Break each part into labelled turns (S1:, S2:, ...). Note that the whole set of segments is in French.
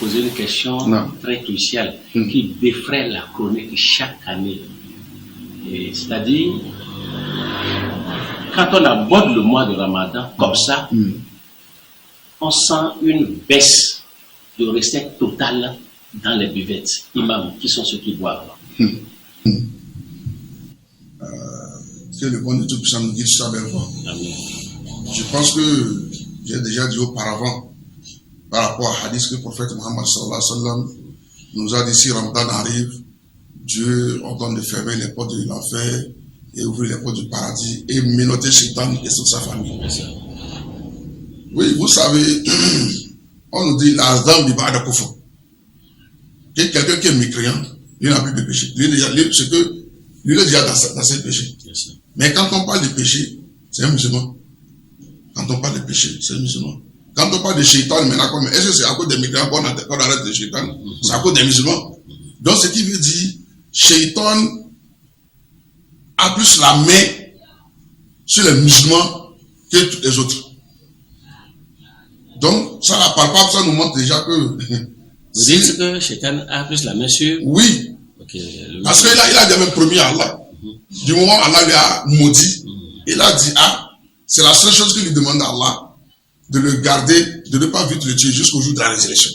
S1: poser une question très cruciale qui défraie la chronique chaque année. C'est-à-dire, quand on aborde le mois de Ramadan comme ça, on sent une baisse de recettes totale dans les buvettes. Imam, qui sont ceux qui boivent?
S2: Que le bon de Tout-Puissant nous guide sur sa belle voie. Je pense que j'ai déjà dit auparavant, par rapport à hadith que le prophète Mohammed sallallahu alayhi wa sallam nous a dit, si Ramadan arrive, Dieu ordonne de fermer les portes de l'enfer et ouvrir les portes du paradis et menotter Shaitan et toute sa famille. Oui, vous savez, on nous dit la dame du ba'da kufr. Quelqu'un qui est mécréant, il n'a plus de péché. Lui, il est déjà dans ses péchés. Mais quand on parle de péché, c'est un musulman. Quand on parle de péché, c'est un musulman. Quand on parle de Shaitan, maintenant, est-ce que c'est à cause des mécréants qu'on arrête de Shaitan? C'est à cause des musulmans. Donc, ce qui veut dire, Shaitan a plus la main sur les musulmans que tous les autres. Donc, ça, par rapport à ça, nous montre déjà que...
S1: Vous dites que Shaitan a plus la main sur...
S2: Oui. Parce qu'il a déjà même promis à Allah. Du moment où Allah lui a maudit, il a dit, c'est la seule chose qu'il lui demande à Allah, de le garder, de ne pas vite le tuer jusqu'au jour de la résurrection.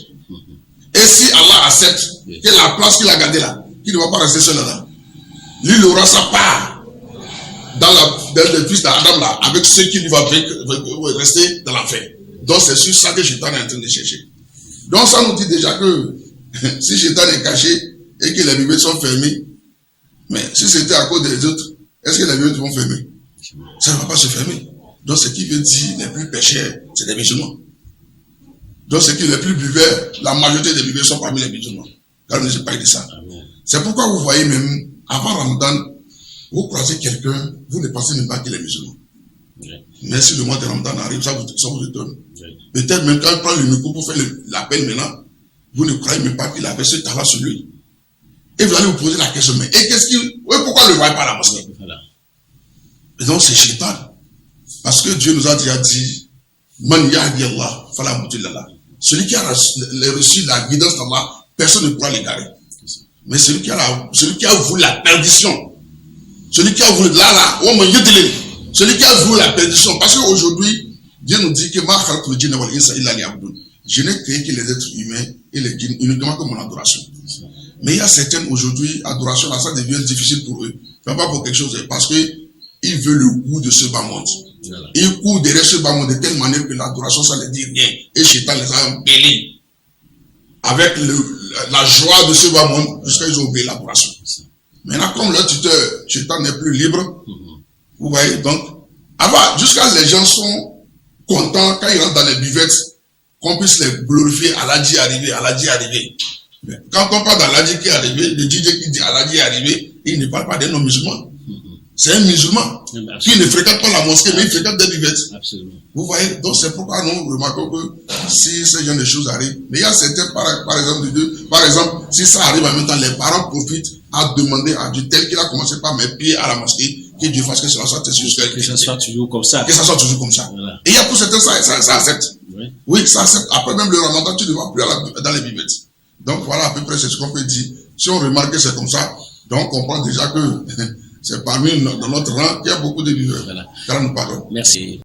S2: Et si Allah accepte que la place qu'il a gardée là, qu'il ne va pas rester seul là, lui, il aura sa part dans le fils d'Adam là, avec ceux qui lui vont rester dans l'enfer. Donc c'est sur ça que Shaitan est en train de chercher. Donc ça nous dit déjà que si Shaitan est caché et que les bibliothèques sont fermées, mais si c'était à cause des autres, est-ce que les bibliothèques vont fermer? Ça ne va pas se fermer. Donc ce qui veut dire les plus pécheurs, c'est les musulmans. Donc ce qui est les plus buveurs, la majorité des buveurs sont parmi les musulmans. Car ne sais pas dit ça. C'est pourquoi vous voyez même, avant Ramadan, vous croisez quelqu'un, vous ne pensez même pas qu'il est musulman. Mais si le mois de Ramadan arrive, ça vous étonne. Peut-être même quand il prend le micro pour faire l'appel maintenant, vous ne croyez même pas qu'il avait ce talent sur lui. Et vous allez vous poser la question, mais pourquoi ne le voyez pas à la mosquée? Et donc c'est Shaitan. Parce que Dieu nous a déjà dit, Man yahdi Allah, fala mudilla lahu. Celui qui a reçu la guidance d'Allah, personne ne pourra l'égarer. Mais celui qui a voulu la perdition, celui qui a voulu celui qui a voulu la perdition, parce qu'aujourd'hui, Dieu nous dit que je n'ai créé que les êtres humains et les djinns uniquement comme mon adoration. Mais il y a certaines aujourd'hui, adoration, là, ça devient difficile pour eux. Mais pas pour quelque chose, parce qu'ils veulent le goût de ce bas monde. Ils courent derrière ce bas monde de telle manière que l'adoration, ça ne dit rien. Et Shaitan les a embellis avec la joie de ce bas monde jusqu'à ce qu'ils ont obéi l'adoration. Maintenant, comme leur tuteur, Shaitan n'est plus libre, vous voyez, donc, avant, jusqu'à les gens sont contents quand ils rentrent dans les buvettes, qu'on puisse les glorifier, Aladji est arrivé, Aladji est arrivé. Mais quand on parle d'Aladji qui est arrivé, le DJ qui dit Aladji est arrivé, il ne parle pas d'un non-musulman. C'est un musulman qui ne fréquente pas la mosquée, mais il fréquente des buvettes.
S1: Absolument.
S2: Vous voyez, donc c'est pourquoi nous remarquons que si ce genre de choses arrivent, mais il y a certains, par exemple, si ça arrive en même temps, les parents profitent à demander à Dieu, tel qu'il a commencé par mettre pied à la mosquée, que Dieu fasse que cela soit
S1: que ça soit toujours comme ça.
S2: Que ça soit toujours comme ça. Voilà. Et il y a pour certains, ça accepte. Oui, ça accepte. Après même le Ramadan, tu ne vas plus dans les buvettes. Donc voilà à peu près ce qu'on peut dire. Si on remarque que c'est comme ça, donc on comprend déjà que c'est parmi dans notre rang qu'il y a beaucoup de viveurs.
S1: Voilà.
S2: Car nous parlons.
S1: Merci.